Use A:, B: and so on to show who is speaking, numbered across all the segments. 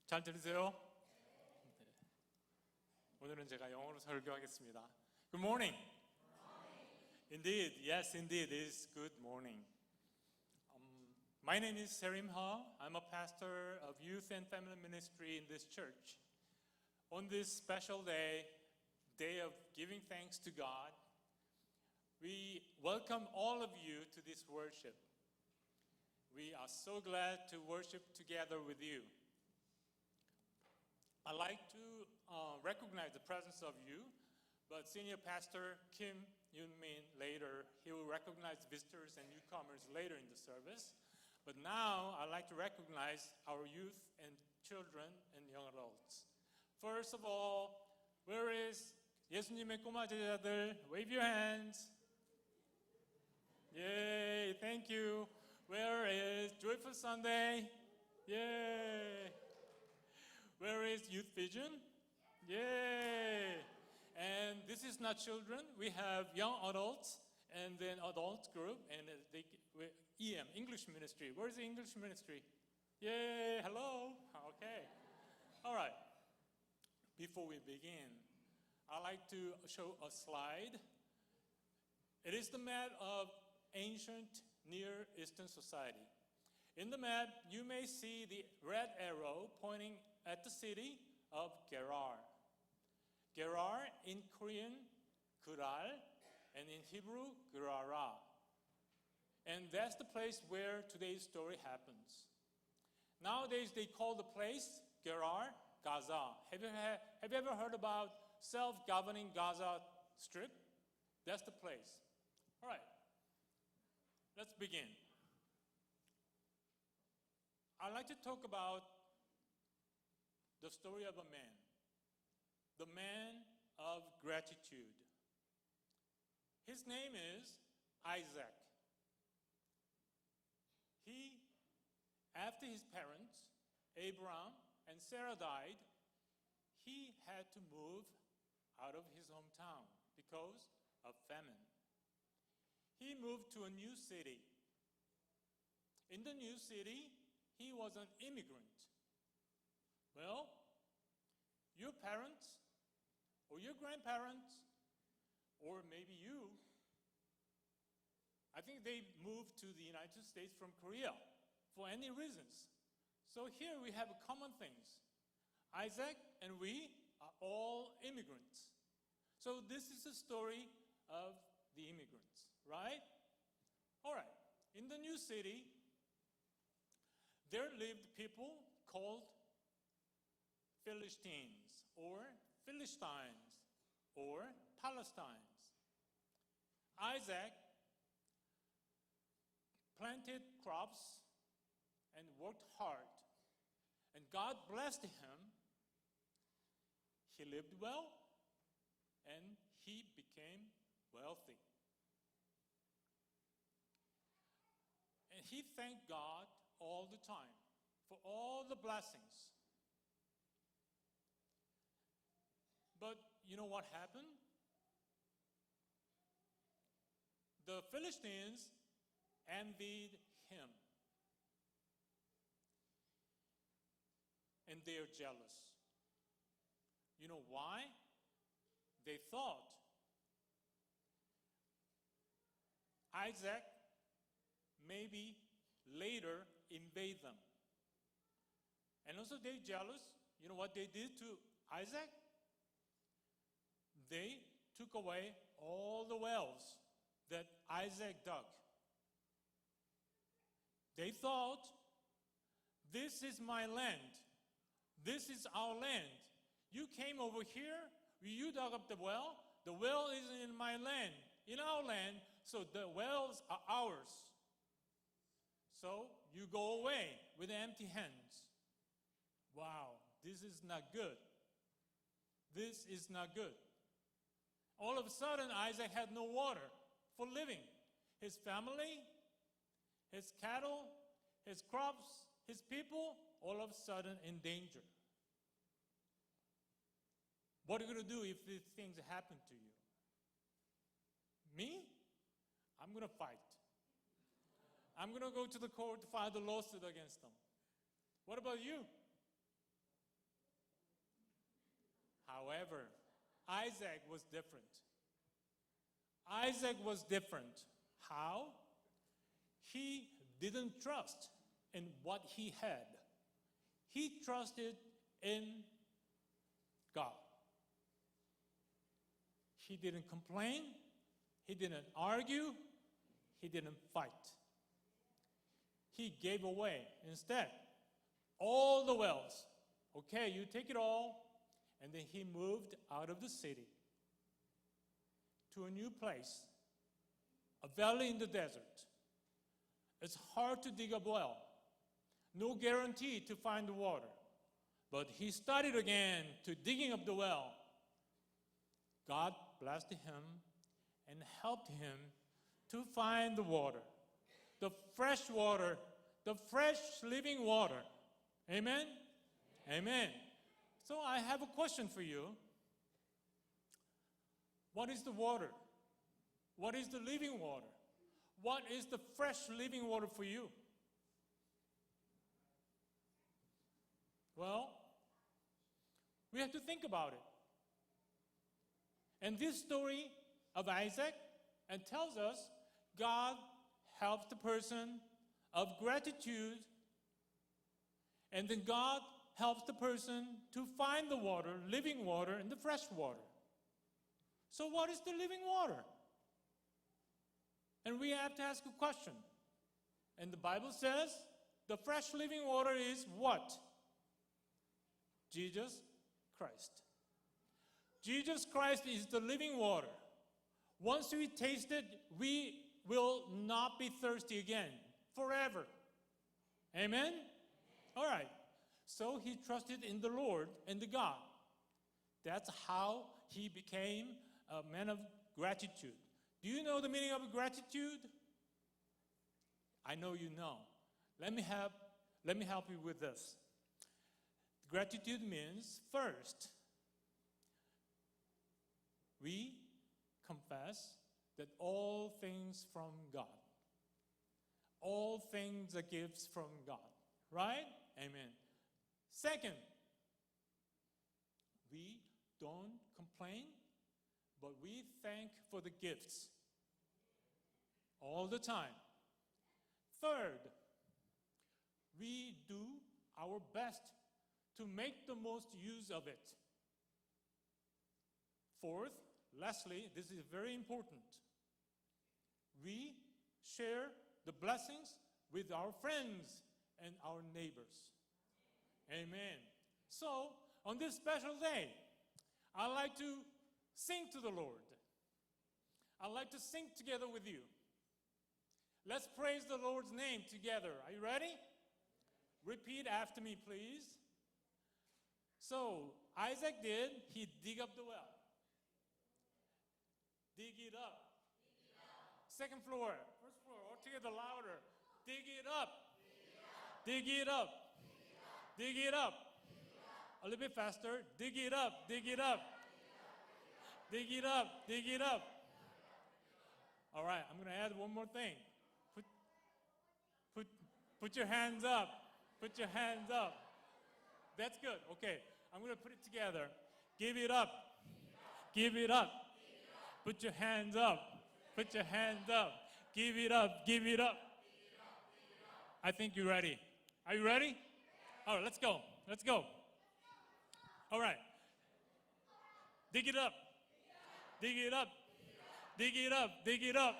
A: 잘 들으세요? 네. 오늘은 제가 영어로 설교하겠습니다. Good morning. Indeed, yes, indeed, it is good morning. My name is Serim Ha. I'm a pastor of youth and family ministry in this church. On this special day of giving thanks to God, we welcome all of you to this worship. We are so glad to worship together with you. I'd like to recognize the presence of you, but Senior Pastor Kim Yoon-min later, he will recognize visitors and newcomers later in the service. But now I'd like to recognize our youth and children and young adults. First of all, where is 예수님의 꼬마 제자들? Wave your hands. Yay, thank you. Where is Joyful Sunday? Yay. Where is Youth Vision? Yay. And this is not children. We have young adults and then adult group and EM, English ministry. Where's the English ministry? Yay, hello. Okay. All right. Before we begin, I'd like to show a slide. It is the map of ancient Near Eastern society. In the map, you may see the red arrow pointing at the city of Gerar. Gerar in Korean, Gerar, and in Hebrew, Gerara. And that's the place where today's story happens. Nowadays, they call the place Gerar, Gaza. Have you ever heard about self-governing Gaza Strip? That's the place. All right, let's begin. I'd like to talk about the story of a man, the man of gratitude. His name is Isaac. After his parents, Abraham and Sarah died, he had to move out of his hometown because of famine. He moved to a new city. In the new city, he was an immigrant. Well, your parents or your grandparents or maybe you, I think they moved to the United States from Korea for any reasons. So here we have common things. Isaac and we are all immigrants. So this is the story of the immigrants, right? All right, in the new city, there lived people called Philistines or Philistines or Palestines. Isaac planted crops and worked hard, and God blessed him. He lived well, and he became wealthy. And he thanked God all the time for all the blessings. But you know what happened? The Philistines envied him. And they are jealous. You know why? They thought Isaac maybe later invade them. And also they're jealous. You know what they did to Isaac? They took away all the wells that Isaac dug. They thought, this is my land. This is our land. You came over here, you dug up the well. The well is in my land, in our land, so the wells are ours. So you go away with empty hands. Wow, this is not good. This is not good. All of a sudden, Isaac had no water for living. His family, his cattle, his crops, his people, all of a sudden in danger. What are you going to do if these things happen to you? Me? I'm going to fight. I'm going to go to the court to file a lawsuit against them. What about you? However, Isaac was different. Isaac was different. How? He didn't trust in what he had. He trusted in God. He didn't complain. He didn't argue. He didn't fight. He gave away instead all the wells. Okay, you take it all. And then he moved out of the city to a new place, a valley in the desert. It's hard to dig a well. No guarantee to find the water. But he started again to digging up the well. God blessed him and helped him to find the water, the fresh water, the fresh living water. Amen? Amen. So I have a question for you. What is the water? What is the living water? What is the fresh living water for you? Well, we have to think about it. And this story of Isaac and tells us God helps the person of gratitude, and then God helps the person to find the water, living water, and the fresh water. So what is the living water? And we have to ask a question. And the Bible says the fresh living water is what? Jesus Christ. Jesus Christ is the living water. Once we taste it, we will not be thirsty again, forever. Amen? All right. So he trusted in the Lord and the God. That's how he became a man of gratitude. Do you know the meaning of gratitude? I know you know. Let me help you with this. Gratitude means, first, we confess that all things from God. All things are gifts from God. Right? Amen. Second, we don't complain, but we thank for the gifts all the time. Third, we do our best to make the most use of it. Fourth, lastly, this is very important. We share the blessings with our friends and our neighbors. Amen. So, on this special day, I'd like to sing to the Lord. I'd like to sing together with you. Let's praise the Lord's name together. Are you ready? Repeat after me, please. So, Isaac did, he dig up the well. Dig it up. Second floor, first floor, all together louder. Dig it up. Dig it up. Dig it up. A little bit faster. Dig it up. Dig it up. Dig it up. Dig it up. All right, I'm going to add one more thing. Put your hands up. Put your hands up. That's good. Okay, I'm going to put it together. Give it up. Give it up. Put your hands up. Put your hands up. Give it up. Give it up. I think you're ready. Are you ready? All right, let's go. Let's go. All right. Dig it up. Dig it up. Dig it up. Dig it up.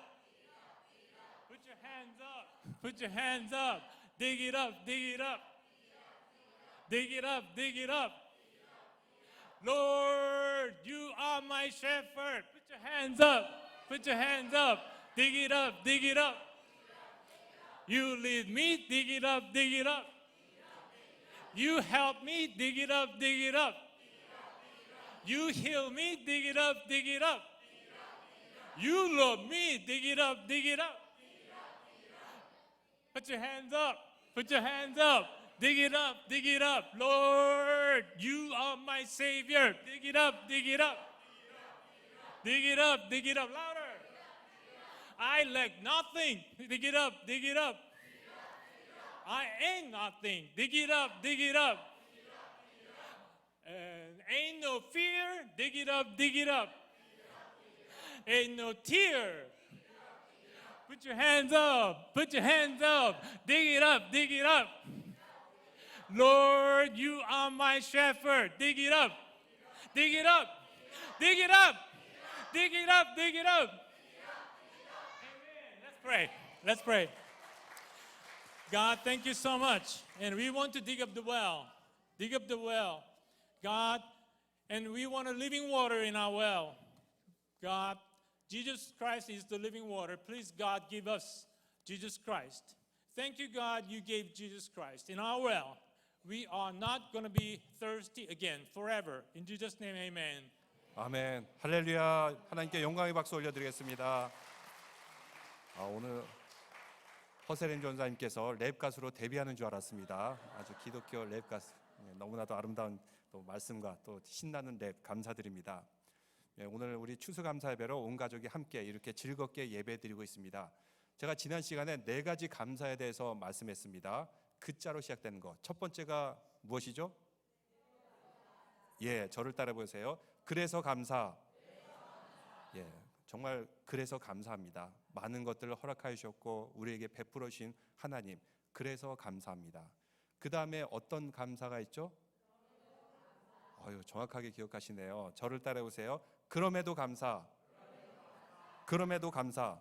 A: Put your hands up. Put your hands up. Dig it up. Dig it up. Dig it up. Dig it up. Lord, you are my shepherd. Put your hands up. Put your hands up. Dig it up. Dig it up. You lead me. Dig it up. Dig it up. You help me. Dig it up. Dig it up. You heal me. Dig it up. Dig it up. You love me. Dig it up. Dig it up. Put your hands up. Put your hands up. Dig it up. Dig it up. Lord, you are my Savior. Dig it up. Dig it up. Dig it up. Dig it up. Louder. I lack nothing. Dig it up. Dig it up. I ain't nothing. Dig it up. Dig it up. And Ain't no fear, dig it up, dig it up. Ain't no tear. Put your hands up, put your hands up, dig it up, dig it up. Lord, you are my shepherd. Dig it up, dig it up, dig it up, dig it up, dig it up. Amen. Let's pray. Let's pray. God, thank you so much. And we want to dig up the well. Dig up the well. God, and we want a living water in our well. God, Jesus Christ is the living water. Please, God, give us Jesus Christ. Thank you, God, you gave Jesus Christ in our well. We are not going to be thirsty again forever. In Jesus' name, amen.
B: 아멘. 할렐루야. 하나님께 영광의 박수 올려드리겠습니다. 오늘 허세린 전사님께서 랩 가수로 데뷔하는 줄 알았습니다. 아주 기독교 랩 가수. 너무나도 아름다운 또 말씀과 또 신나는 랩 감사드립니다. 오늘 우리 추수감사 예배로 온 가족이 함께 이렇게 즐겁게 예배드리고 있습니다. 제가 지난 시간에 4가지 감사에 대해서 말씀했습니다. 그자로 시작되는 것. 첫 번째가 무엇이죠? 예, 저를 따라 보세요. 그래서 감사. 예, 정말 그래서 감사합니다. 많은 것들을 허락하여 주셨고 우리에게 베풀어 주신 하나님, 그래서 감사합니다. 그 다음에 어떤 감사가 있죠? 정확하게 기억하시네요. 저를 따라 보세요. 그럼에도 감사. 그럼에도 감사.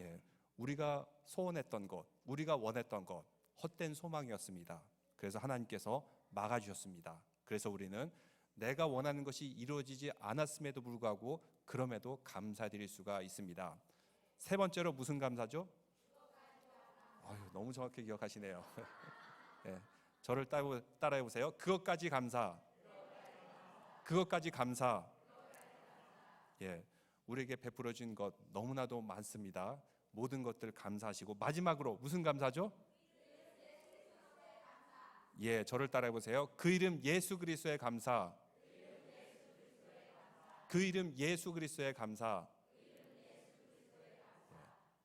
B: 예, 우리가 소원했던 것, 우리가 원했던 것, 헛된 소망이었습니다. 그래서 하나님께서 막아주셨습니다. 그래서 우리는 내가 원하는 것이 이루어지지 않았음에도 불구하고 그럼에도 감사드릴 수가 있습니다. 세 번째로 무슨 감사죠? 너무 정확히 기억하시네요. 예, 저를 따라해 보세요. 그것까지 감사. 그것까지 감사. 예, 우리에게 베풀어 준 것 너무나도 많습니다. 모든 것들 감사하시고 마지막으로 무슨 감사죠? 예, 저를 따라해 보세요. 그 이름 예수 그리스도의 감사. 그 이름 예수 그리스도의 감사.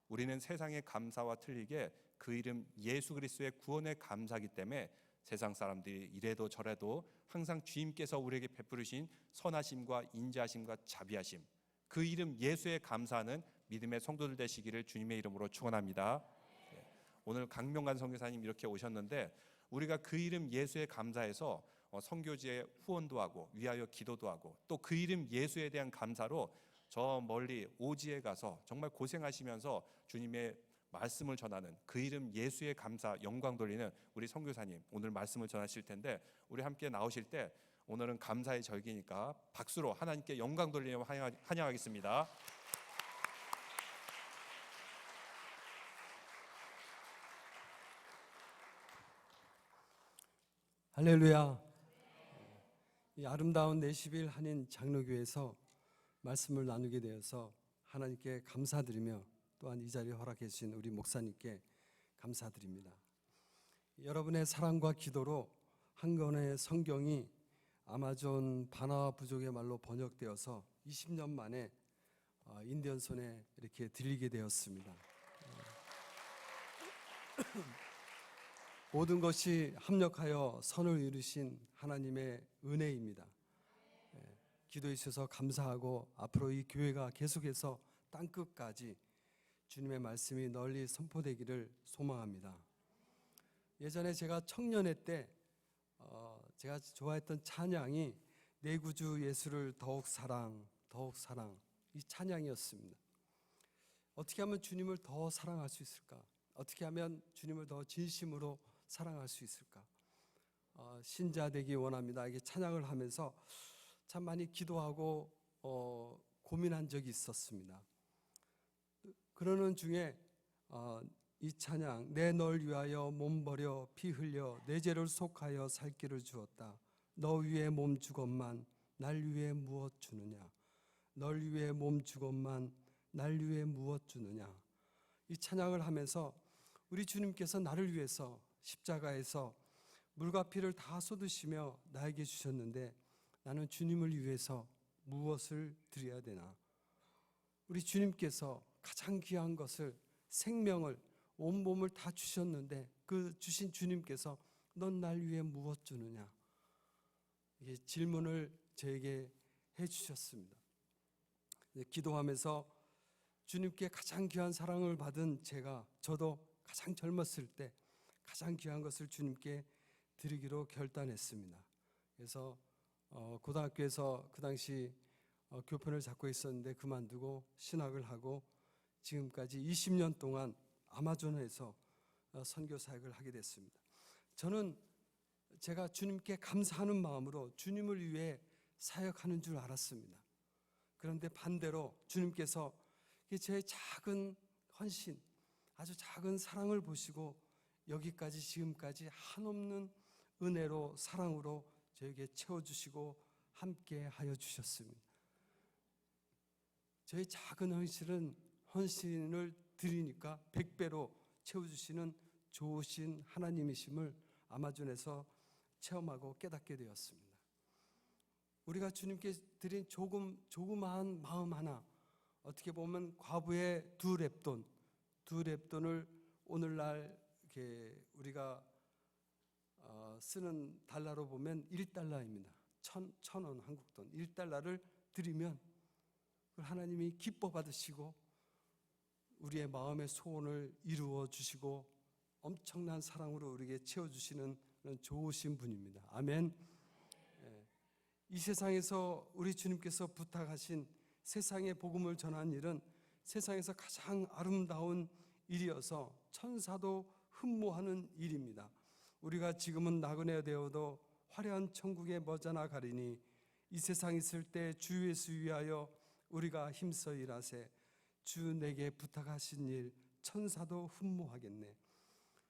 B: 우리는 세상의 감사와 틀리게 그 이름 예수 그리스도의 구원의 감사이기 때문에 세상 사람들이 이래도 저래도 항상 주님께서 우리에게 베푸르신 선하심과 인자하심과 자비하심, 그 이름 예수의 감사하는 믿음의 성도들 되시기를 주님의 이름으로 축원합니다. 오늘 강명관 선교사님 이렇게 오셨는데 우리가 그 이름 예수의 감사해서 선교지에 후원도 하고 위하여 기도도 하고 또 그 이름 예수에 대한 감사로 저 멀리 오지에 가서 정말 고생하시면서 주님의 말씀을 전하는 그 이름 예수의 감사 영광 돌리는 우리 선교사님 오늘 말씀을 전하실 텐데 우리 함께 나오실 때 오늘은 감사의 절기니까 박수로 하나님께 영광 돌리며 환영하겠습니다.
C: 할렐루야. 이 아름다운 내시빌 한인 장로교회에서 말씀을 나누게 되어서 하나님께 감사드리며 또한 이 자리에 허락해 주신 우리 목사님께 감사드립니다. 여러분의 사랑과 기도로 한 권의 성경이 아마존 바나와 부족의 말로 번역되어서 20년 만에 인디언 손에 이렇게 들리게 되었습니다. 모든 것이 합력하여 선을 이루신 하나님의 은혜입니다. 기도해 주셔서 감사하고 앞으로 이 교회가 계속해서 땅끝까지 주님의 말씀이 널리 선포되기를 소망합니다. 예전에 제가 청년회 때 제가 좋아했던 찬양이 내 구주 예수를 더욱 사랑 이 찬양이었습니다. 어떻게 하면 주님을 더 사랑할 수 있을까? 어떻게 하면 주님을 더 진심으로 사랑할 수 있을까? 신자 되기 원합니다. 이게 찬양을 하면서 참 많이 기도하고 고민한 적이 있었습니다. 그러는 중에 이 찬양 내 널 위하여 몸 버려 피 흘려 내 죄를 속하여 살 길을 주었다. 너 위에 몸 주건만 날 위해 무엇 주느냐. 널 위해 몸 주건만 날 위해 무엇 주느냐. 이 찬양을 하면서 우리 주님께서 나를 위해서 십자가에서 물과 피를 다 쏟으시며 나에게 주셨는데 나는 주님을 위해서 무엇을 드려야 되나. 우리 주님께서 가장 귀한 것을 생명을 온몸을 다 주셨는데 그 주신 주님께서 넌 날 위해 무엇 주느냐. 이게 질문을 저에게 해주셨습니다. 기도하면서 주님께 가장 귀한 사랑을 받은 저도 가장 젊었을 때 가장 귀한 것을 주님께 드리기로 결단했습니다. 그래서 고등학교에서 그 당시 교편을 잡고 있었는데 그만두고 신학을 하고 지금까지 20년 동안 아마존에서 선교 사역을 하게 됐습니다. 저는 제가 주님께 감사하는 마음으로 주님을 위해 사역하는 줄 알았습니다. 그런데 반대로 주님께서 제 작은 헌신, 아주 작은 사랑을 보시고 여기까지 지금까지 한없는 은혜로 사랑으로 저에게 채워주시고 함께 하여 주셨습니다. 저의 작은 헌신을 드리니까 100배로 채워주시는 좋으신 하나님이심을 아마존에서 체험하고 깨닫게 되었습니다. 우리가 주님께 드린 조그마한 마음 하나, 어떻게 보면 과부의 두 렙돈을 오늘날 이렇게 우리가 쓰는 달러로 보면 1달러입니다. 1,000원 한국돈 1달러를 드리면 그걸 하나님이 기뻐 받으시고 우리의 마음의 소원을 이루어 주시고 엄청난 사랑으로 우리에게 채워주시는 그런 좋으신 분입니다. 아멘. 이 세상에서 우리 주님께서 부탁하신 세상의 복음을 전하는 일은 세상에서 가장 아름다운 일이어서 천사도 흠모하는 일입니다. 우리가 지금은 나그네 되어도 화려한 천국에 머지않아 가리니 이 세상 있을 때 주 예수 위하여 우리가 힘써 일하세. 주 내게 부탁하신 일 천사도 흠모하겠네.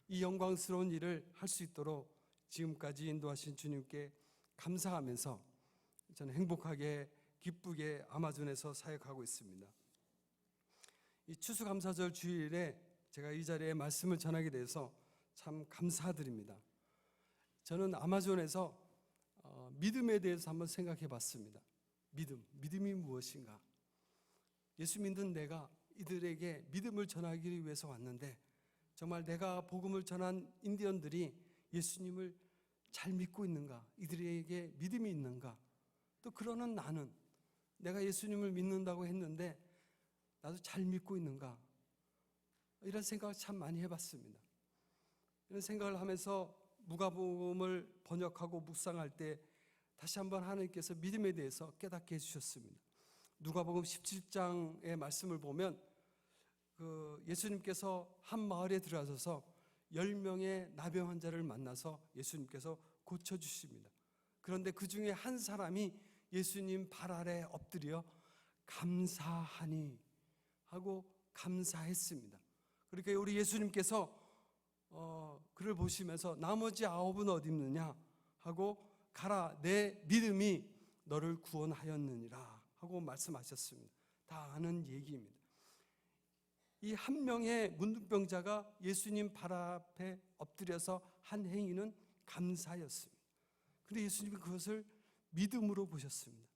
C: 이 영광스러운 일을 할 수 있도록 지금까지 인도하신 주님께 감사하면서 저는 행복하게 기쁘게 아마존에서 사역하고 있습니다. 이 추수감사절 주일에 제가 이 자리에 말씀을 전하게 돼서 참 감사드립니다. 저는 아마존에서 믿음에 대해서 한번 생각해 봤습니다. 믿음이 무엇인가? 예수 믿는 내가 이들에게 믿음을 전하기 위해서 왔는데 정말 내가 복음을 전한 인디언들이 예수님을 잘 믿고 있는가? 이들에게 믿음이 있는가? 또 그러는 나는 내가 예수님을 믿는다고 했는데 나도 잘 믿고 있는가? 이런 생각을 참 많이 해봤습니다. 이런 생각을 하면서 누가복음을 번역하고 묵상할 때 다시 한번 하나님께서 믿음에 대해서 깨닫게 해주셨습니다. 누가복음 17장의 말씀을 보면 예수님께서 한 마을에 들어가셔서 10명의 나병 환자를 만나서 예수님께서 고쳐주십니다. 그런데 그 중에 한 사람이 예수님 발 아래 엎드려 감사하니 하고 감사했습니다. 그러니까 우리 예수님께서 그를 보시면서 나머지 9은 어디 있느냐 하고 가라 내 믿음이 너를 구원하였느니라 하고 말씀하셨습니다. 다 아는 얘기입니다. 이 한 명의 문둥병자가 예수님 발 앞에 엎드려서 한 행위는 감사였습니다. 그런데 예수님이 그것을 믿음으로 보셨습니다.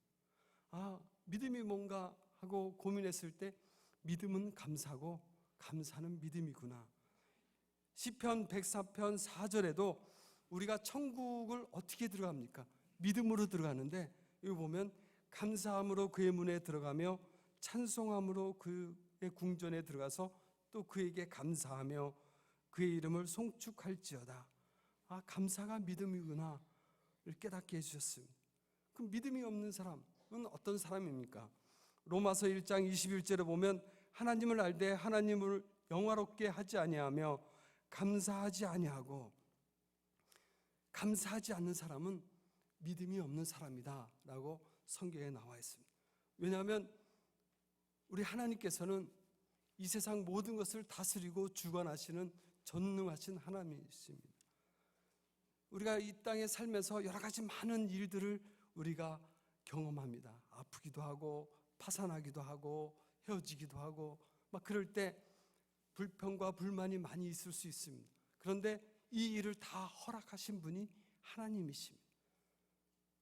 C: 믿음이 뭔가 하고 고민했을 때 믿음은 감사고 감사는 믿음이구나. 시편 104편 4절에도 우리가 천국을 어떻게 들어갑니까? 믿음으로 들어가는데 여기 보면 감사함으로 그의 문에 들어가며 찬송함으로 그의 궁전에 들어가서 또 그에게 감사하며 그의 이름을 송축할지어다. 감사가 믿음이구나 를 깨닫게 해주셨습니다. 그럼 믿음이 없는 사람은 어떤 사람입니까? 로마서 1장 21절에 보면 하나님을 알되 하나님을 영화롭게 하지 아니하며 감사하지 아니하고 감사하지 않는 사람은 믿음이 없는 사람이다 라고 성경에 나와 있습니다. 왜냐하면 우리 하나님께서는 이 세상 모든 것을 다스리고 주관하시는 전능하신 하나님이십니다. 우리가 이 땅에 살면서 여러 가지 많은 일들을 우리가 경험합니다. 아프기도 하고 파산하기도 하고 헤어지기도 하고 막 그럴 때 불평과 불만이 많이 있을 수 있습니다. 그런데 이 일을 다 허락하신 분이 하나님이십니다.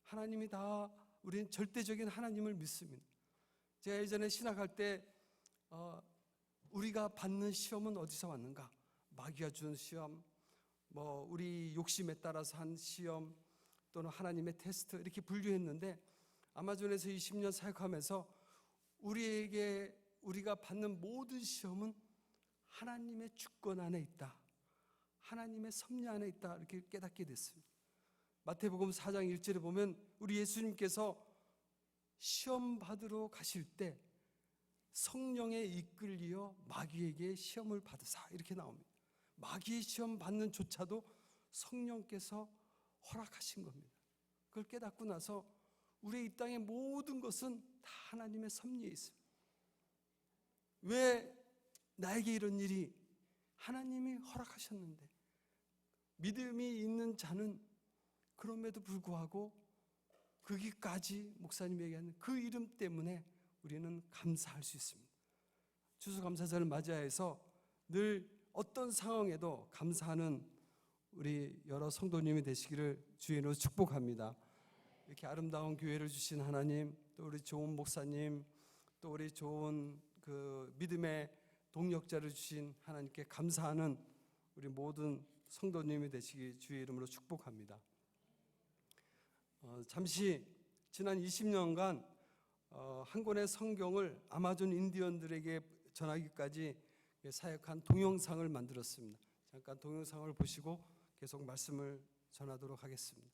C: 하나님이 다 우리는 절대적인 하나님을 믿습니다. 제가 예전에 신학할 때 우리가 받는 시험은 어디서 왔는가? 마귀가 주는 시험, 우리 욕심에 따라서 한 시험, 또는 하나님의 테스트 이렇게 분류했는데 아마존에서 20년 사역하면서 우리가 받는 모든 시험은 하나님의 주권 안에 있다. 하나님의 섭리 안에 있다. 이렇게 깨닫게 됐습니다. 마태복음 4장 1절에 보면 우리 예수님께서 시험 받으러 가실 때 성령에 이끌리어 마귀에게 시험을 받으사 이렇게 나옵니다. 마귀의 시험 받는 조차도 성령께서 허락하신 겁니다. 그걸 깨닫고 나서 우리 이 땅의 모든 것은 다 하나님의 섭리에 있습니다. 왜 나에게 이런 일이 하나님이 허락하셨는데 믿음이 있는 자는 그럼에도 불구하고 거기까지 목사님이 얘기하는 그 이름 때문에 우리는 감사할 수 있습니다. 추수감사절을 맞이해서 늘 어떤 상황에도 감사하는 우리 여러 성도님이 되시기를 주의 이름으로 축복합니다. 이렇게 아름다운 교회를 주신 하나님, 또 우리 좋은 목사님, 또 우리 좋은 그 믿음의 동력자를 주신 하나님께 감사하는 우리 모든 성도님이 되시기 주의 이름으로 축복합니다. 잠시 지난 20년간 한 권의 성경을 아마존 인디언들에게 전하기까지 사역한 동영상을 만들었습니다. 잠깐 동영상을 보시고 계속 말씀을 전하도록 하겠습니다.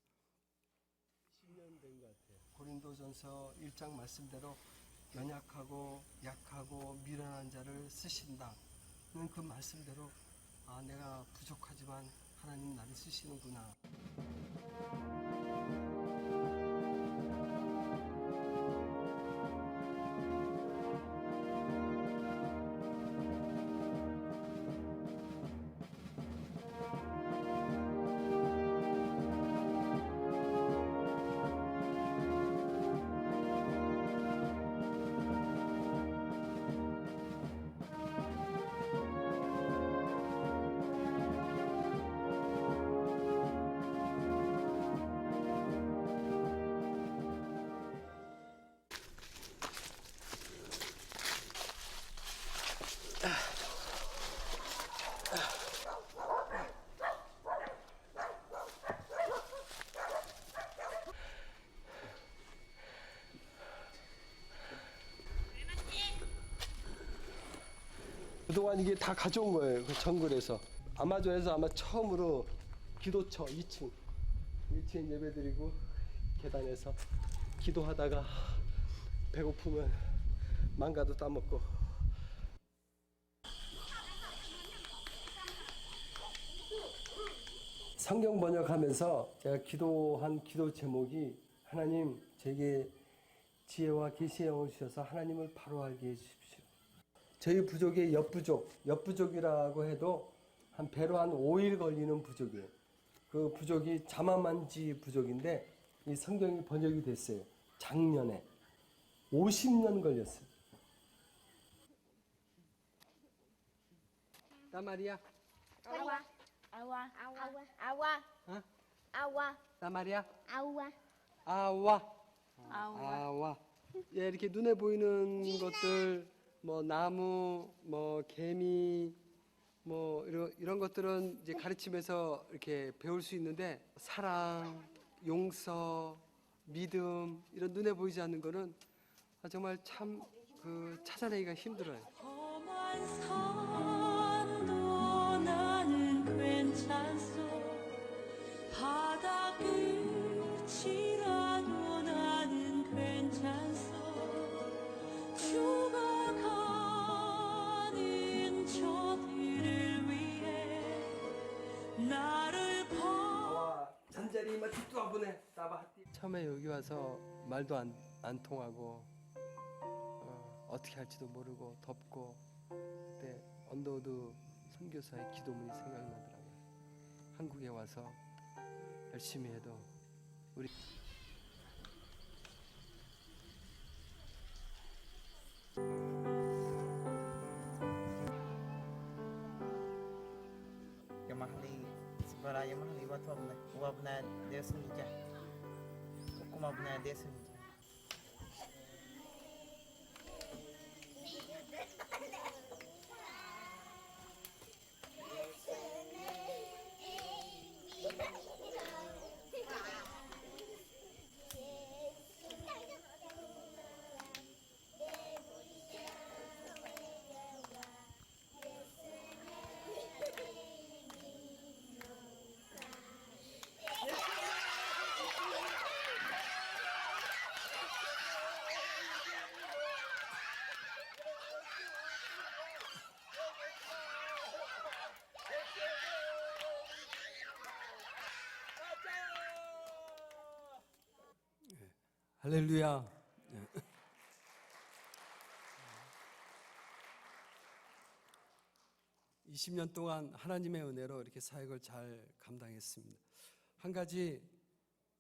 C: 10년 된 것 같아요. 고린도전서 1장 말씀대로 연약하고 약하고 미련한 자를 쓰신다는 그 말씀대로 내가 부족하지만 하나님 나를 쓰시는구나. 그동안 이게 다 가져온 거예요. 그 정글에서. 아마존에서 아마 처음으로 기도처 2층 예배드리고 계단에서 기도하다가 배고프면 망가도 따먹고. 성경 번역하면서 제가 기도한 기도 제목이 하나님 제게 지혜와 계시의 영을 주셔서 하나님을 바로 알게 해주십시오. 저희 부족의 옆부족이라고 해도 한 배로 한 5일 걸리는 부족이에요. 그 부족이 자마만지 부족인데 이 성경이 번역이 됐어요. 작년에 50년 걸렸어요. 따마리야?
D: Agua. Agua. Agua. Agua.
C: 어?
D: Agua.
C: 따마리야?
D: Agua.
C: 아와. 예, 이렇게 눈에 보이는 것들, 뭐 나무, 뭐 개미, 뭐 이런 것들은 이제 가르치면서 이렇게 배울 수 있는데 사랑, 용서, 믿음 이런 눈에 보이지 않는 거는 정말 참 그 찾아내기가 힘들어요.
E: 험한 산도 나는 괜찮소 바다 끝이라도 나는 괜찮소 죽어가는 저들을 위해 나를
C: 잠자리 집도 아보네. 처음에 여기 와서 말도 안 통하고 어떻게 할지도 모르고 덥고 그때 언더우드 선교사의 기도문이 생각나더라고요. 한국에 와서 열심히 해도 우리
F: Yamahli sebara Yamahli wabna desa nija kumabna desa nija
C: 할렐루야. 20년 동안 하나님의 은혜로 이렇게 사역을 잘 감당했습니다. 한 가지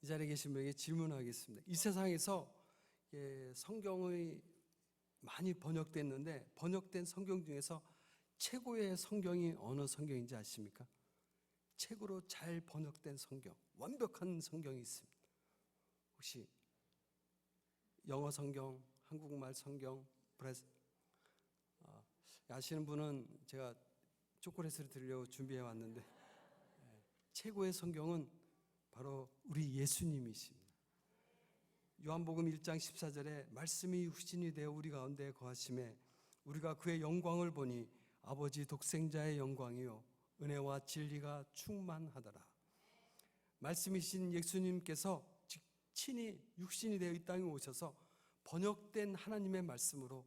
C: 이 자리에 계신 분에게 질문하겠습니다. 이 세상에서 성경이 많이 번역됐는데 번역된 성경 중에서 최고의 성경이 어느 성경인지 아십니까? 최고로 잘 번역된 성경, 완벽한 성경이 있습니다. 혹시 영어 성경, 한국말 성경, 아시는 분은 제가 초콜릿을 드리려고 준비해 왔는데 최고의 성경은 바로 우리 예수님이십니다. 요한복음 1장 14절에 말씀이 육신이 되어 우리 가운데 거하심에 우리가 그의 영광을 보니 아버지 독생자의 영광이요 은혜와 진리가 충만하더라. 말씀이신 예수님께서 친히 육신이 되어 이 땅에 오셔서 번역된 하나님의 말씀으로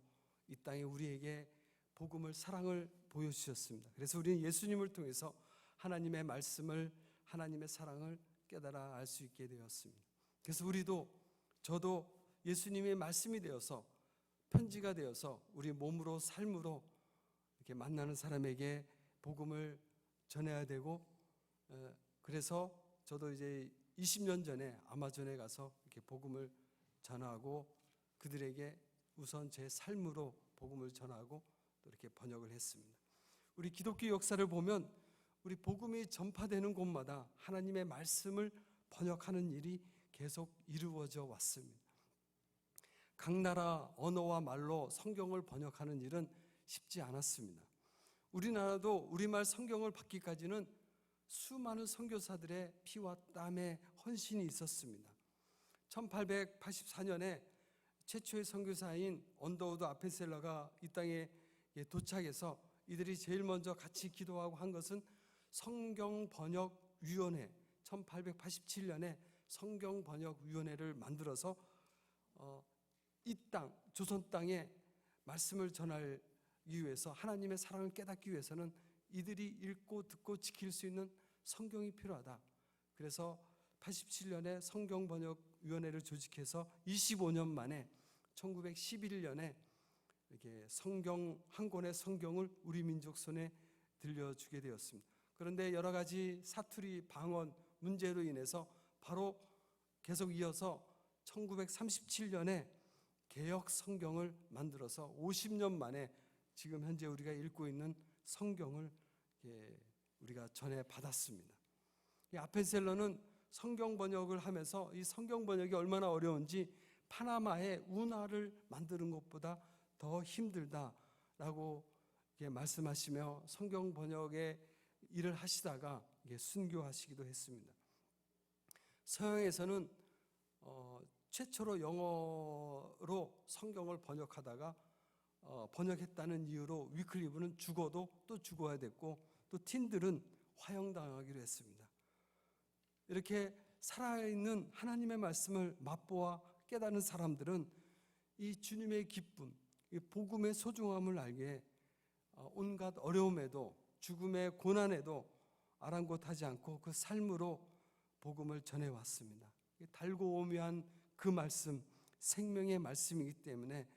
C: 이 땅에 우리에게 복음을, 사랑을 보여주셨습니다. 그래서 우리는 예수님을 통해서 하나님의 말씀을, 하나님의 사랑을 깨달아 알 수 있게 되었습니다. 그래서 저도 예수님의 말씀이 되어서, 편지가 되어서 우리 몸으로, 삶으로 이렇게 만나는 사람에게 복음을 전해야 되고, 그래서 저도 이제 20년 전에 아마존에 가서 이렇게 복음을 전하고 그들에게 우선 제 삶으로 복음을 전하고 또 이렇게 번역을 했습니다. 우리 기독교 역사를 보면 우리 복음이 전파되는 곳마다 하나님의 말씀을 번역하는 일이 계속 이루어져 왔습니다. 각 나라 언어와 말로 성경을 번역하는 일은 쉽지 않았습니다. 우리나라도 우리말 성경을 받기까지는 수많은 선교사들의 피와 땀의 헌신이 있었습니다. 1884년에 최초의 선교사인 언더우드 아펜셀러가 이 땅에 도착해서 이들이 제일 먼저 같이 기도하고 한 것은 성경번역위원회, 1887년에 성경번역위원회를 만들어서 이 땅, 조선 땅에 말씀을 전하기 위해서, 하나님의 사랑을 깨닫기 위해서는 이들이 읽고 듣고 지킬 수 있는 성경이 필요하다. 그래서 87년에 성경번역위원회를 조직해서 25년 만에 1911년에 이렇게 성경 한 권의 성경을 우리 민족 손에 들려주게 되었습니다. 그런데 여러 가지 사투리, 방언 문제로 인해서 바로 계속 이어서 1937년에 개역 성경을 만들어서 50년 만에 지금 현재 우리가 읽고 있는 성경을 우리가 전해 받았습니다. 이 아펜셀러는 성경 번역을 하면서 이 성경 번역이 얼마나 어려운지 파나마의 운하를 만드는 것보다 더 힘들다라고 말씀하시며 성경 번역의 일을 하시다가 순교하시기도 했습니다. 서양에서는 최초로 영어로 성경을 번역하다가 번역했다는 이유로 위클리브는 죽어도 또 죽어야 됐고, 또 틴들은 화형당하기로 했습니다. 이렇게 살아있는 하나님의 말씀을 맛보아 깨닫는 사람들은 이 주님의 기쁨, 이 복음의 소중함을 알게 온갖 어려움에도 죽음의 고난에도 아랑곳하지 않고 그 삶으로 복음을 전해왔습니다. 달고 오묘한 그 말씀, 생명의 말씀이기 때문에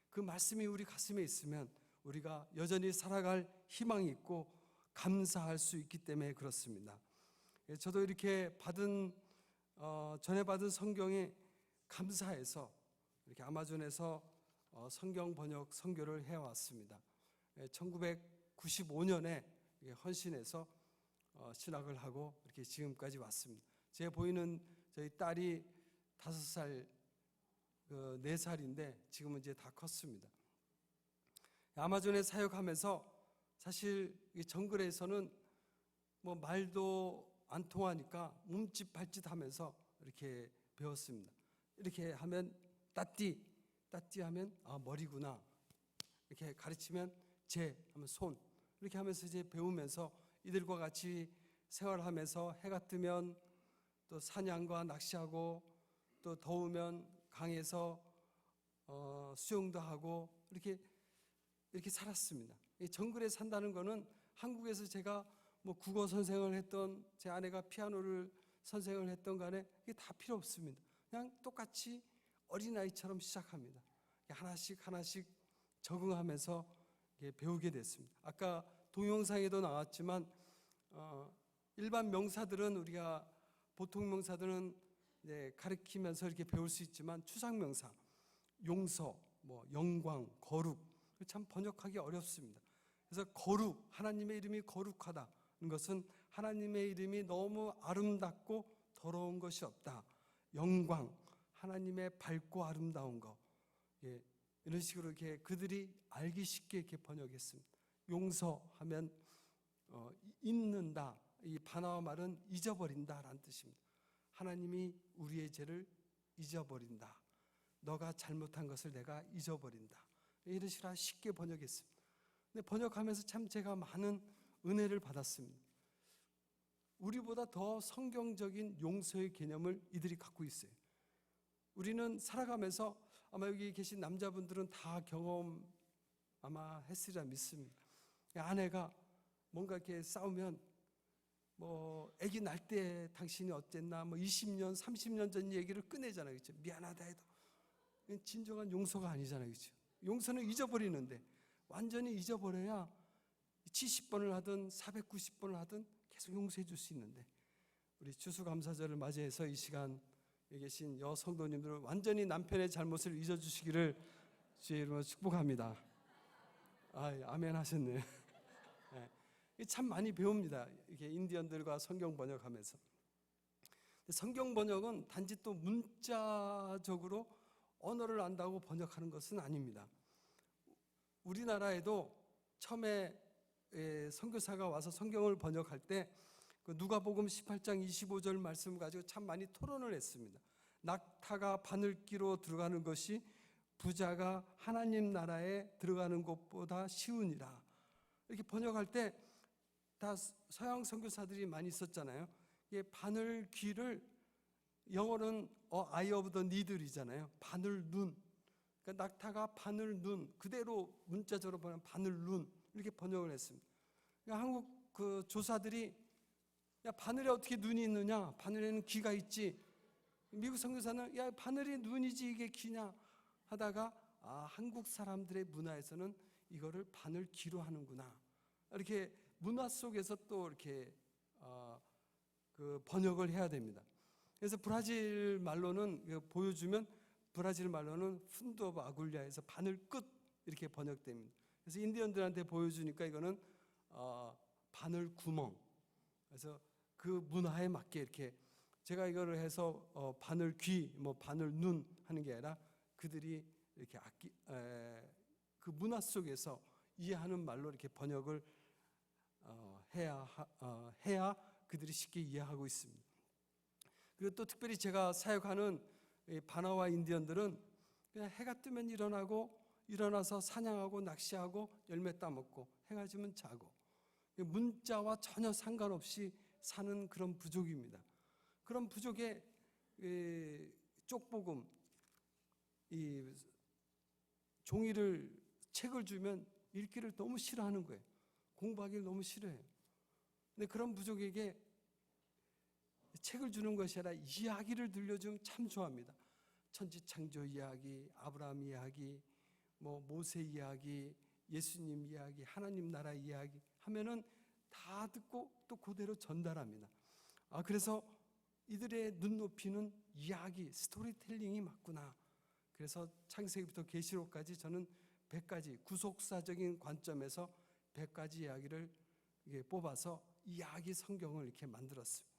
C: 그 말씀이 우리 가슴에 있으면 우리가 여전히 살아갈 희망이 있고 감사할 수 있기 때문에 그렇습니다. 저도 이렇게 전해받은 성경에 감사해서 이렇게 아마존에서 성경 번역 선교를 해왔습니다. 1995년에 헌신해서 신학을 하고 이렇게 지금까지 왔습니다. 제 보이는 저희 딸이 5살, 4살인데 지금은 이제 다 컸습니다. 아마존에 사역하면서 사실 이 정글에서는 뭐 말도 안 통하니까 몸짓 발짓 하면서 이렇게 배웠습니다. 이렇게 하면 따띠 하면 머리구나, 이렇게 가르치면 제 하면 손, 이렇게 하면서 이제 배우면서 이들과 같이 생활하면서 해가 뜨면 또 사냥과 낚시하고 또 더우면 강에서 수영도 하고 이렇게 살았습니다. 이 정글에 산다는 거는 한국에서 제가 뭐 국어 선생을 했던, 제 아내가 피아노를 선생을 했던 간에 이게 다 필요 없습니다. 그냥 똑같이 어린아이처럼 시작합니다. 하나씩 하나씩 적응하면서 배우게 됐습니다. 아까 동영상에도 나왔지만 일반 명사들은 우리가 보통 명사들은 가르치면서 이렇게 배울 수 있지만 추상 명사, 용서, 영광, 거룩 참 번역하기 어렵습니다. 그래서 거룩, 하나님의 이름이 거룩하다는 것은 하나님의 이름이 너무 아름답고 더러운 것이 없다. 영광, 하나님의 밝고 아름다운 것. 이런 식으로 이렇게 그들이 알기 쉽게 이렇게 번역했습니다. 용서하면 잊는다. 이 바나와 말은 잊어버린다라는 뜻입니다. 하나님이 우리의 죄를 잊어버린다. 너가 잘못한 것을 내가 잊어버린다. 이런 식으로 쉽게 번역했습니다. 근데 번역하면서 참 제가 많은 은혜를 받았습니다. 우리보다 더 성경적인 용서의 개념을 이들이 갖고 있어요. 우리는 살아가면서 아마 여기 계신 남자분들은 다 경험 아마 했으리라 믿습니다. 아내가 뭔가 이렇게 싸우면 아기 날 때 당신이 어땠나 20년, 30년 전 얘기를 꺼내잖아요. 그렇죠? 미안하다 해도 진정한 용서가 아니잖아요. 그렇죠? 용서는 잊어버리는데 완전히 잊어버려야 70번을 하든 490번을 하든 계속 용서해 줄 수 있는데 우리 추수감사절을 맞이해서 이 시간 여기 계신 여성도님들은 완전히 남편의 잘못을 잊어주시기를 주의 이름으로 축복합니다. 아멘 하셨네요. 참 많이 배웁니다. 이렇게 인디언들과 성경 번역하면서. 성경 번역은 단지 또 문자적으로 언어를 안다고 번역하는 것은 아닙니다. 우리나라에도 처음에 선교사가 와서 성경을 번역할 때 누가복음 18장 25절 말씀을 가지고 참 많이 토론을 했습니다. 낙타가 바늘귀로 들어가는 것이 부자가 하나님 나라에 들어가는 것보다 쉬우니라. 이렇게 번역할 때 다 서양 선교사들이 많이 있었잖아요. 바늘귀를 영어로는 eye of the needle이잖아요. 바늘 눈. 그러니까 낙타가 바늘 눈 그대로 문자적으로 보면 바늘 눈 이렇게 번역을 했습니다. 그러니까 한국 그 조사들이 야 바늘에 어떻게 눈이 있느냐? 바늘에는 귀가 있지. 미국 선교사는 야 바늘이 눈이지 이게 귀냐 하다가 한국 사람들의 문화에서는 이거를 바늘 귀로 하는구나. 이렇게 문화 속에서 또 이렇게 그 번역을 해야 됩니다. 그래서 브라질 말로는 보여주면 브라질 말로는 푼도 오브 아굴리아에서 바늘 끝 이렇게 번역됩니다. 그래서 인디언들한테 보여주니까 이거는 바늘 구멍. 그래서 그 문화에 맞게 이렇게 제가 이거를 해서 바늘 귀, 바늘 눈 하는 게 아니라 그들이 이렇게 그 문화 속에서 이해하는 말로 이렇게 번역을 해야 그들이 쉽게 이해하고 있습니다. 그리고 또 특별히 제가 사역하는 바나와 인디언들은 그냥 해가 뜨면 일어나서 사냥하고 낚시하고 열매 따먹고 해가 지면 자고 문자와 전혀 상관없이 사는 그런 부족입니다. 그런 부족에 쪽복음 이 종이를 책을 주면 읽기를 너무 싫어하는 거예요. 공부하기를 너무 싫어해요. 근데 그런 부족에게 책을 주는 것이 아니라 이야기를 들려주면 참 좋아합니다. 천지창조 이야기, 아브라함 이야기, 모세 이야기, 예수님 이야기, 하나님 나라 이야기 하면은 다 듣고 또 그대로 전달합니다. 그래서 이들의 눈높이는 이야기, 스토리텔링이 맞구나. 그래서 창세기부터 계시록까지 저는 100가지 구속사적인 관점에서 100가지 이야기를 뽑아서 이야기 성경을 이렇게 만들었습니다.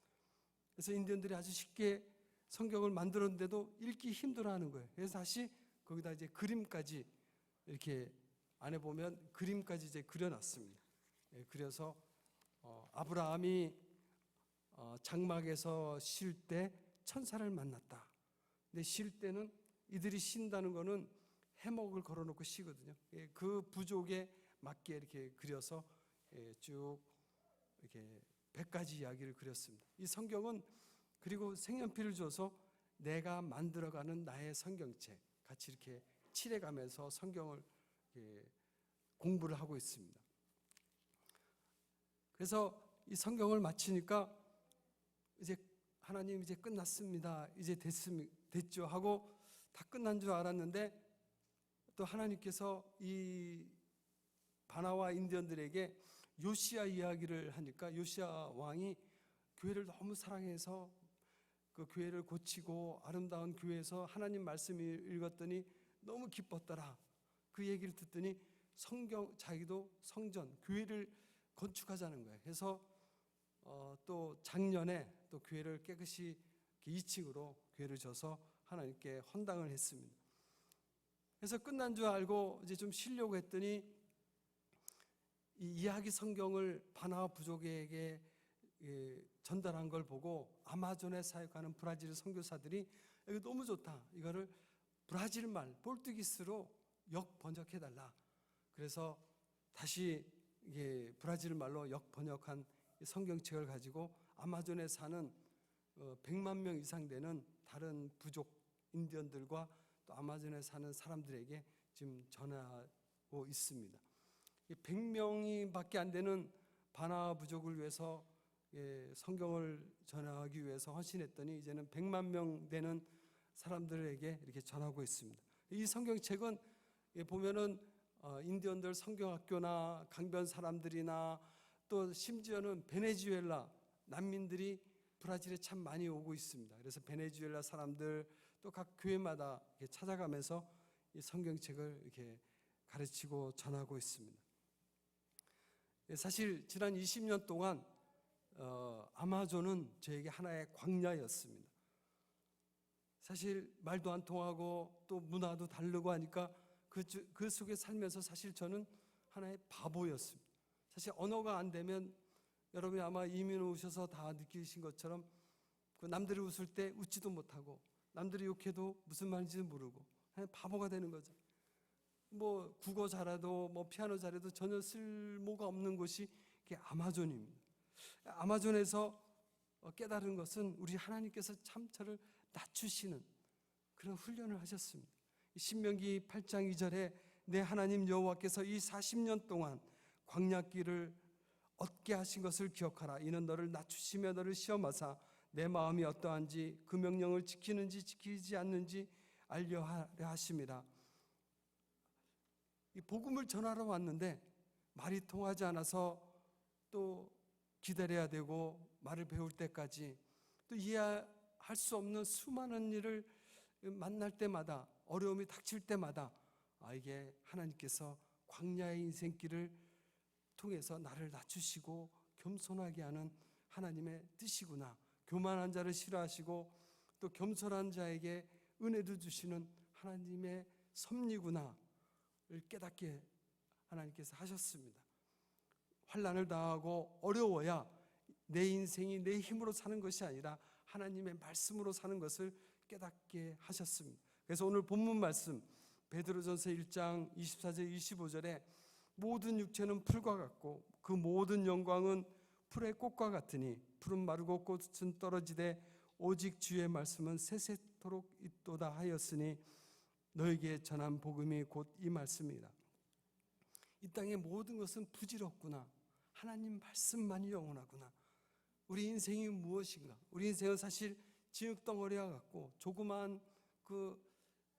C: 그래서 인디언들이 아주 쉽게 성경을 만들었는데도 읽기 힘들어하는 거예요. 그래서 다시 거기다 이제 그림까지 이렇게 안에 보면 그림까지 이제 그려놨습니다. 그래서 아브라함이 장막에서 쉴 때 천사를 만났다. 근데 쉴 때는 이들이 쉰다는 거는 해먹을 걸어놓고 쉬거든요. 그 부족에 맞게 이렇게 그려서 쭉 이렇게 100가지 이야기를 그렸습니다. 이 성경은 그리고 색연필을 줘서 내가 만들어가는 나의 성경책 같이 이렇게 칠해가면서 성경을 공부를 하고 있습니다. 그래서 이 성경을 마치니까 이제 하나님 이제 끝났습니다. 이제 됐죠 하고 다 끝난 줄 알았는데 또 하나님께서 이 바나와 인디언들에게 요시야 이야기를 하니까 요시야 왕이 교회를 너무 사랑해서 그 교회를 고치고 아름다운 교회에서 하나님 말씀을 읽었더니 너무 기뻤더라. 그 얘기를 듣더니 자기도 성전, 교회를 건축하자는 거예요. 그래서 또 작년에 또 교회를 깨끗이 2층으로 교회를 져서 하나님께 헌당을 했습니다. 그래서 끝난 줄 알고 이제 좀 쉬려고 했더니 이 이야기 성경을 바나와 부족에게 전달한 걸 보고 아마존에 사역하는 브라질 선교사들이 이거 너무 좋다. 이거를 브라질 말, 포르투기스로 역번역해달라. 그래서 다시 이게 브라질 말로 역번역한 성경책을 가지고 아마존에 사는 100만 명 이상 되는 다른 부족 인디언들과 또 아마존에 사는 사람들에게 지금 전하고 있습니다. 100명이 밖에 안 되는 바나 부족을 위해서 성경을 전하기 위해서 헌신했더니 이제는 100만 명 되는 사람들에게 이렇게 전하고 있습니다. 이 성경책은 보면은 인디언들 성경학교나 강변 사람들이나 또 심지어는 베네수엘라 난민들이 브라질에 참 많이 오고 있습니다. 그래서 베네수엘라 사람들 또 각 교회마다 이렇게 찾아가면서 이 성경책을 이렇게 가르치고 전하고 있습니다. 사실 지난 20년 동안 아마존은 저에게 하나의 광야였습니다. 사실 말도 안 통하고 또 문화도 다르고 하니까 그 속에 살면서 사실 저는 하나의 바보였습니다. 사실 언어가 안 되면 여러분이 아마 이민 오셔서 다 느끼신 것처럼 그 남들이 웃을 때 웃지도 못하고 남들이 욕해도 무슨 말인지도 모르고 그냥 바보가 되는 거죠. 뭐 국어 잘해도 뭐 피아노 잘해도 전혀 쓸모가 없는 곳이 이게 아마존입니다. 아마존에서 깨달은 것은 우리 하나님께서 참 저를 낮추시는 그런 훈련을 하셨습니다. 신명기 8장 2절에 내 하나님 여호와께서 이 40년 동안 광야길을 얻게 하신 것을 기억하라. 이는 너를 낮추시며 너를 시험하사 내 마음이 어떠한지 그 명령을 지키는지 지키지 않는지 알려 하려 하심이라. 이 복음을 전하러 왔는데 말이 통하지 않아서 또 기다려야 되고 말을 배울 때까지 또 이해할 수 없는 수많은 일을 만날 때마다 어려움이 닥칠 때마다 이게 하나님께서 광야의 인생길을 통해서 나를 낮추시고 겸손하게 하는 하나님의 뜻이구나. 교만한 자를 싫어하시고 또 겸손한 자에게 은혜도 주시는 하나님의 섭리구나를 깨닫게 하나님께서 하셨습니다. 환난을 당하고 어려워야 내 인생이 내 힘으로 사는 것이 아니라 하나님의 말씀으로 사는 것을 깨닫게 하셨습니다. 그래서 오늘 본문 말씀 베드로전서 1장 24절 25절에 모든 육체는 풀과 같고 그 모든 영광은 풀의 꽃과 같으니 풀은 마르고 꽃은 떨어지되 오직 주의 말씀은 세세토록 있도다 하였으니 너에게 전한 복음이 곧 이 말씀이라. 이 땅의 모든 것은 부질없구나. 하나님 말씀만이 영원하구나. 우리 인생이 무엇인가? 우리 인생은 사실 진흙덩어리와 같고 조그만 그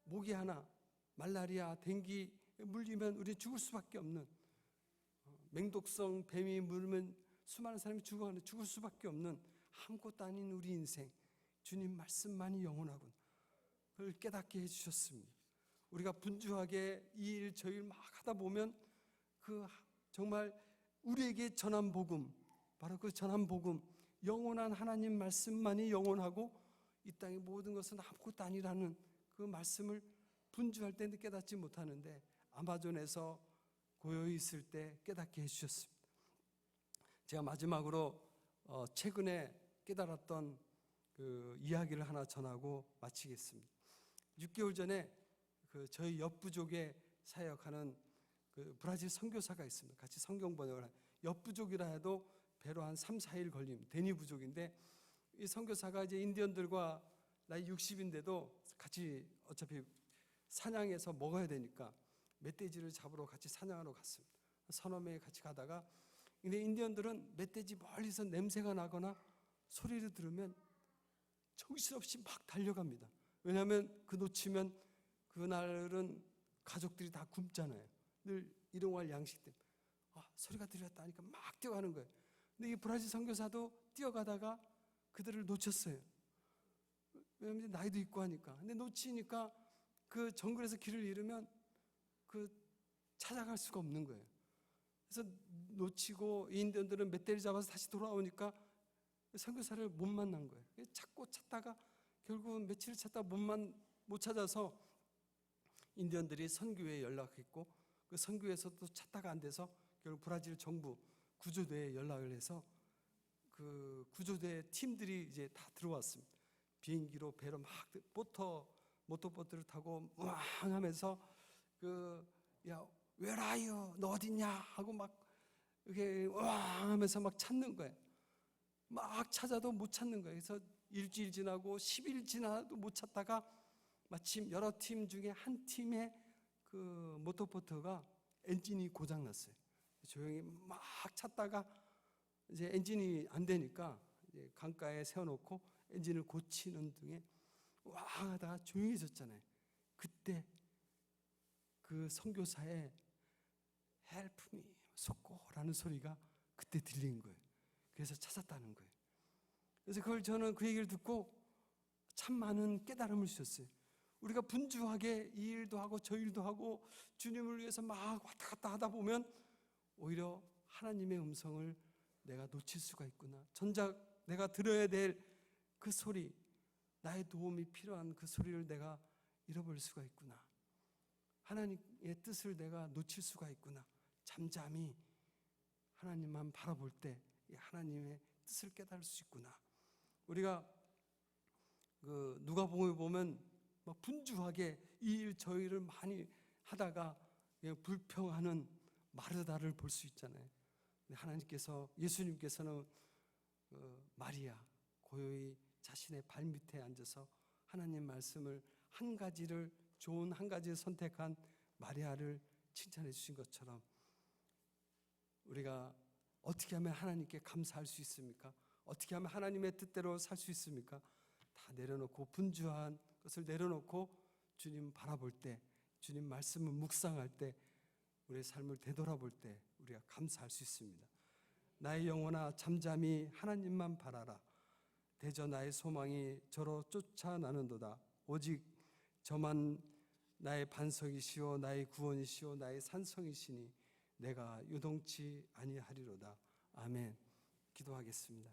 C: 모기 하나, 말라리아, 댕기 물리면 우리 죽을 수밖에 없는 맹독성 뱀이 물면 수많은 사람이 죽을 수밖에 없는 아무것도 아닌 우리 인생. 주님 말씀만이 영원하군. 그걸 깨닫게 해주셨습니다. 우리가 분주하게 이 일 저 일 막 하다 보면 그 정말 우리에게 전한 복음, 바로 그 전한 복음, 영원한 하나님 말씀만이 영원하고 이 땅의 모든 것은 아무것도 아니라는 그 말씀을 분주할 때 깨닫지 못하는데 아마존에서 고요히 있을 때 깨닫게 해주셨습니다. 제가 마지막으로 최근에 깨달았던 그 이야기를 하나 전하고 마치겠습니다. 6개월 전에 그 저희 옆부족에 사역하는 그 브라질 선교사가 있습니다. 같이 성경 번역을 한 옆부족이라 해도 배로 한 3, 4일 걸림 데니 부족인데 이 선교사가 이제 인디언들과 나이 60인데도 같이 어차피 사냥해서 먹어야 되니까 멧돼지를 잡으러 같이 사냥하러 갔습니다. 서너 명이 같이 가다가 근데 인디언들은 멧돼지 멀리서 냄새가 나거나 소리를 들으면 정신없이 막 달려갑니다. 왜냐하면 그 놓치면 그날은 가족들이 다 굶잖아요. 늘 일용할 양식 때문에. 소리가 들렸다 하니까 막 뛰어가는 거예요. 근데 이 브라질 선교사도 뛰어가다가 그들을 놓쳤어요. 왜냐하면 나이도 있고 하니까. 근데 놓치니까 그 정글에서 길을 잃으면 그 찾아갈 수가 없는 거예요. 그래서 놓치고 인디언들은 멧돼지 잡아서 다시 돌아오니까 선교사를 못 만난 거예요. 찾고 찾다가 결국은 며칠을 찾다가 못 찾아서 인디언들이 선교회에 연락했고 그 선교회에서도 찾다가 안 돼서 결국 브라질 정부 구조대에 연락을 해서 그 구조대 팀들이 이제 다 들어왔습니다. 비행기로 배로 막 모터보트를 타고 우왕 하면서 야 where are you? 너 어딨냐? 하고 막 이렇게 우왕 하면서 막 찾는 거예요. 막 찾아도 못 찾는 거예요. 그래서 일주일 지나고 10일 지나도 못 찾다가 마침 여러 팀 중에 한 팀의 그 모터보트가 엔진이 고장 났어요. 조용히 막 찾다가 이제 엔진이 안 되니까 이제 강가에 세워놓고 엔진을 고치는 등에 와 하다가 조용해졌잖아요. 그때 그 선교사의 Help me, 속고라는 소리가 그때 들린 거예요. 그래서 찾았다는 거예요. 그래서 그걸 저는 그 얘기를 듣고 참 많은 깨달음을 주셨어요. 우리가 분주하게 이 일도 하고 저 일도 하고 주님을 위해서 막 왔다 갔다 하다 보면 오히려 하나님의 음성을 내가 놓칠 수가 있구나. 정작 내가 들어야 될 그 소리, 나의 도움이 필요한 그 소리를 내가 잃어버릴 수가 있구나. 하나님의 뜻을 내가 놓칠 수가 있구나. 잠잠히 하나님만 바라볼 때 하나님의 뜻을 깨달을 수 있구나. 우리가 그 누가복음에 보면 막 분주하게 이 일 저 일을 많이 하다가 불평하는 마르다를 볼 수 있잖아요. 하나님께서 예수님께서는 마리아 고요히 자신의 발밑에 앉아서 하나님 말씀을 좋은 한 가지를 선택한 마리아를 칭찬해 주신 것처럼 우리가 어떻게 하면 하나님께 감사할 수 있습니까? 어떻게 하면 하나님의 뜻대로 살 수 있습니까? 다 내려놓고 분주한 것을 내려놓고 주님 바라볼 때, 주님 말씀을 묵상할 때, 우리의 삶을 되돌아볼 때 우리가 감사할 수 있습니다. 나의 영혼아 잠잠히 하나님만 바라라. 대저 나의 소망이 저로 쫓아나는도다. 오직 저만 나의 반석이시오 나의 구원이시오 나의 산성이시니 내가 요동치 아니하리로다. 아멘. 기도하겠습니다.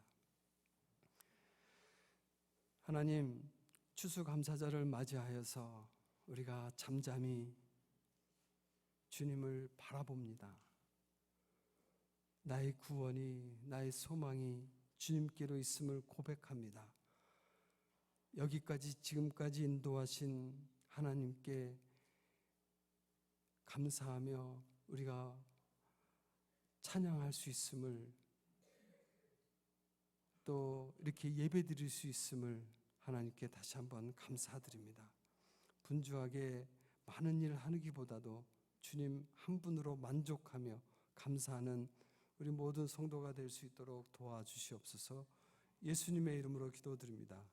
C: 하나님, 추수감사절을 맞이하여서 우리가 잠잠히 주님을 바라봅니다. 나의 구원이, 나의 소망이 주님께로 있음을 고백합니다. 여기까지 지금까지 인도하신 하나님께 감사하며 우리가 찬양할 수 있음을, 또 이렇게 예배드릴 수 있음을 하나님께 다시 한번 감사드립니다. 분주하게 많은 일을 하기보다도 주님 한 분으로 만족하며 감사하는 우리 모든 성도가 될 수 있도록 도와주시옵소서. 예수님의 이름으로 기도드립니다.